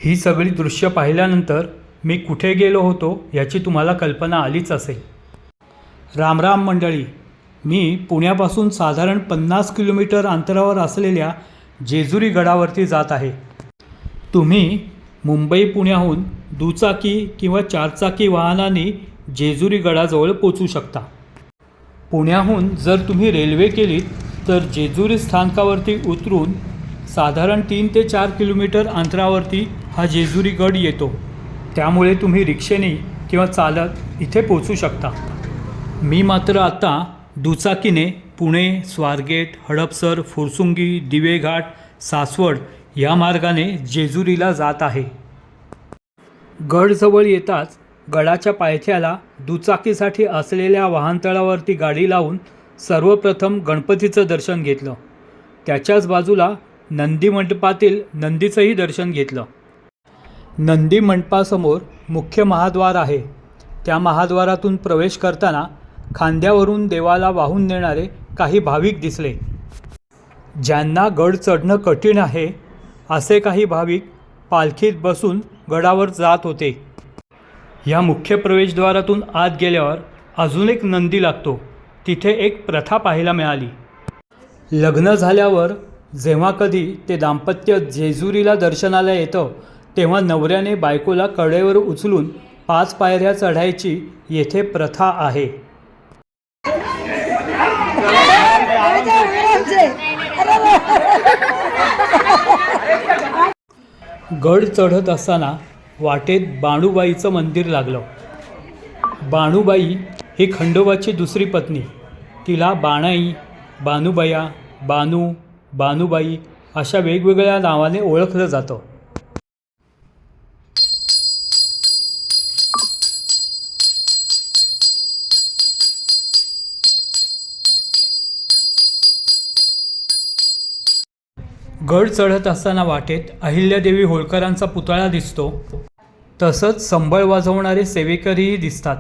ही सगळी दृश्य पाहिल्यानंतर मी कुठे गेलो होतो याची तुम्हाला कल्पना आलीच असेल. राम राम मंडळी, मी पुण्यापासून साधारण 50 किलोमीटर अंतरावर असलेल्या जेजुरी गडावरती जात आहे. तुम्ही मुंबई पुण्याहून दुचाकी किंवा चारचाकी वाहनाने जेजुरी गडाजवळ पोचू शकता. पुण्याहून जर तुम्ही रेल्वे केलीत तर जेजुरी स्थानकावरती उतरून साधारण 3 ते 4 किलोमीटर अंतरावरती हा जेजुरी गड येतो. त्यामुळे तुम्ही रिक्षेने किंवा चालत इथे पोचू शकता. मी मात्र आता दुचाकीने पुणे, स्वारगेट, हडपसर, फुरसुंगी, दिवेघाट, सासवड या मार्गाने जेजुरीला जात आहे. गडजवळ येताच गडाच्या पायथ्याला दुचाकीसाठी असलेल्या वाहनतळावरती गाडी लावून सर्वप्रथम गणपतीचं दर्शन घेतलं. त्याच्याच बाजूला नंदी मंडपातील नंदीचंही दर्शन घेतलं. नंदी मंडपासमोर मुख्य महाद्वार आहे. त्या महाद्वारातून प्रवेश करताना खांद्यावरून देवाला वाहून नेणारे काही भाविक दिसले. ज्यांना गड चढणं कठीण आहे असे काही भाविक पालखीत बसून गडावर जात होते. या मुख्य प्रवेशद्वारातून आत गेल्यावर अजून एक नंदी लागतो. तिथे एक प्रथा पाहायला मिळाली. लग्न झाल्यावर जेव्हा कधी ते दाम्पत्य जेजुरीला दर्शनाला येतं तेव्हा नवऱ्याने बायकोला कडेवर उचलून 5 पायऱ्या चढायची येथे प्रथा आहे. गड चढत असताना वाटेत बाणूबाईचं मंदिर लागलं. बाणूबाई ही खंडोबाची दुसरी पत्नी. तिला बाणाई, बानूबया, बानू, बानूबाई अशा वेगवेगळ्या नावाने ओळखलं जातं. गड चढत असताना वाटेत अहिल्यादेवी होळकरांचा पुतळा दिसतो. तसंच संबळ वाजवणारे सेवेकरीही दिसतात.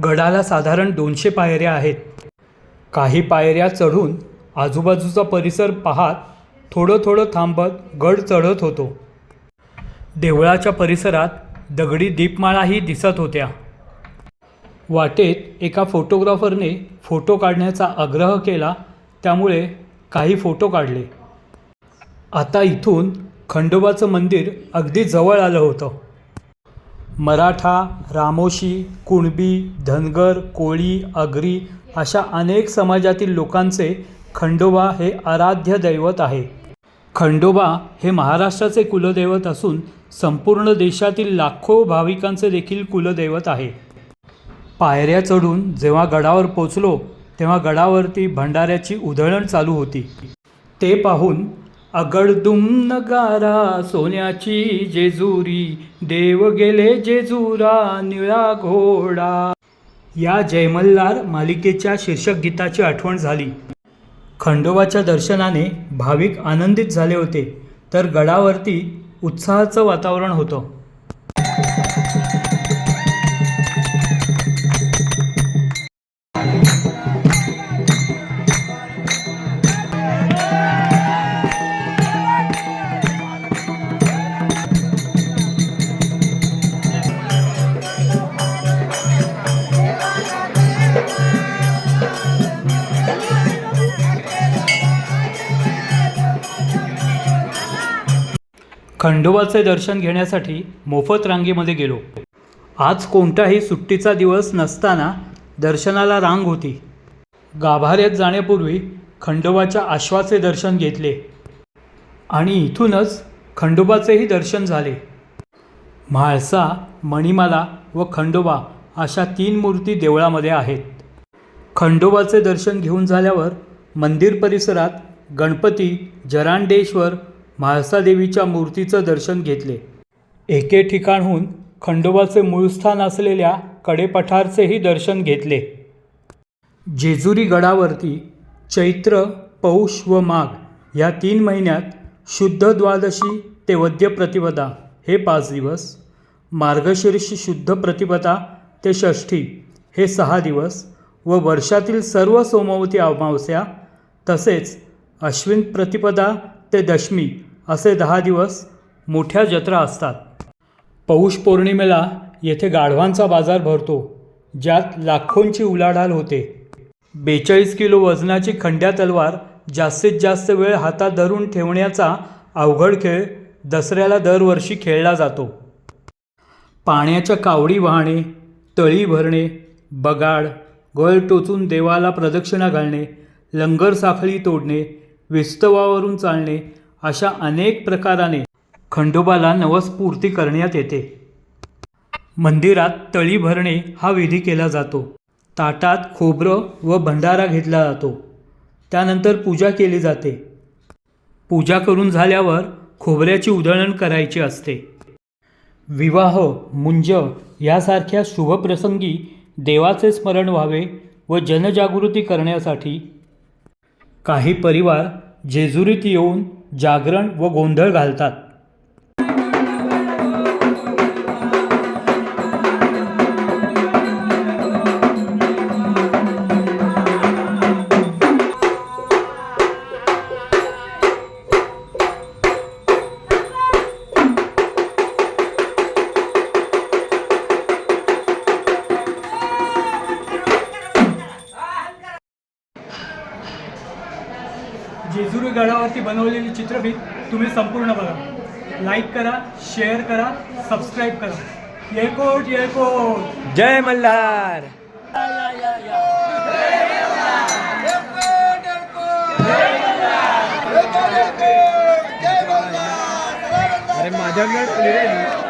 गडाला साधारण 200 पायऱ्या आहेत. काही पायऱ्या चढून आजूबाजूचा परिसर पाहत थोडं थोडं थांबत गड चढत होतो. देवळाच्या परिसरात दगडी दीपमाळाही दिसत होत्या. वाटेत एका फोटोग्राफरने फोटो काढण्याचा आग्रह केला, त्यामुळे काही फोटो काढले. आता इथून खंडोबाचं मंदिर अगदी जवळ आलं होतं. मराठा, रामोशी, कुणबी, धनगर, कोळी, आगरी अशा अनेक समाजातील लोकांचे खंडोबा हे आराध्य दैवत आहे. खंडोबा हे महाराष्ट्राचे कुलदैवत असून संपूर्ण देशातील लाखो भाविकांचे देखील कुलदैवत आहे. पायऱ्या चढून जेव्हा गडावर पोचलो तेव्हा गडावरती भंडाऱ्याची उधळण चालू होती. ते पाहून अगडदुम नगारा सोन्याची जेजुरी, देव गेले जेजुरा निळा घोडा या जयमल्हार मालिकेच्या शीर्षक गीताची आठवण झाली. खंडोबाच्या दर्शनाने भाविक आनंदित झाले होते, तर गडावरती उत्साहाचं वातावरण होतं. खंडोबाचे दर्शन घेण्यासाठी मोफत रांगेमध्ये गेलो. आज कोणताही सुट्टीचा दिवस नसताना दर्शनाला रांग होती. गाभाऱ्यात जाण्यापूर्वी खंडोबाच्या आश्वाचे दर्शन घेतले आणि इथूनच खंडोबाचेही दर्शन झाले. म्हाळसा, मणिमाला व खंडोबा अशा 3 मूर्ती देवळामध्ये आहेत. खंडोबाचे दर्शन घेऊन झाल्यावर मंदिर परिसरात गणपती, जरांडेश्वर, म्हाळसादेवीच्या मूर्तीचं दर्शन घेतले. एके ठिकाणहून खंडोबाचे मूळ स्थान असलेल्या कडेपठारचेही दर्शन घेतले. जेजुरी गडावरती चैत्र, पौष व माघ या 3 महिन्यात शुद्ध द्वादशी ते वद्य प्रतिपदा हे 5 दिवस, मार्गशीर्ष शुद्ध प्रतिपदा ते षष्ठी हे 6 दिवस व वर्षातील सर्व सोमवती अमावस्या तसेच अश्विन प्रतिपदा ते दशमी असे 10 दिवस मोठ्या जत्रा असतात. पौष पौर्णिमेला येथे गाढवांचा बाजार भरतो, ज्यात लाखोंची उलाढाल होते. 42 किलो वजनाची खंड्या तलवार जास्तीत जास्त वेळ हातात धरून ठेवण्याचा अवघड खेळ दसऱ्याला दरवर्षी खेळला जातो. पाण्याच्या कावडी वाहणे, तळी भरणे, बगाड, गळ टोचून देवाला प्रदक्षिणा घालणे, लंगर साखळी तोडणे, विस्तवावरून चालणे अशा अनेक प्रकाराने खंडोबाला नवस्फूर्ती करण्यात येते. मंदिरात तळी भरणे हा विधी केला जातो. ताटात खोबरं व भंडारा घेतला जातो. त्यानंतर पूजा केली जाते. पूजा करून झाल्यावर खोबऱ्याची उधळण करायची असते. विवाह, मुंज यासारख्या शुभप्रसंगी देवाचे स्मरण व्हावे व जनजागृती करण्यासाठी काही परिवार जेजुरीत येऊन जागरण व गोंधळ घालतात. जेजुरी गडावरती बनवलेली चित्रफित तुम्ही संपूर्ण बघा. लाईक करा, शेअर करा, सबस्क्राईब करा. येळकोट येळकोट. जय मल्हार. अरे माझ्याकडे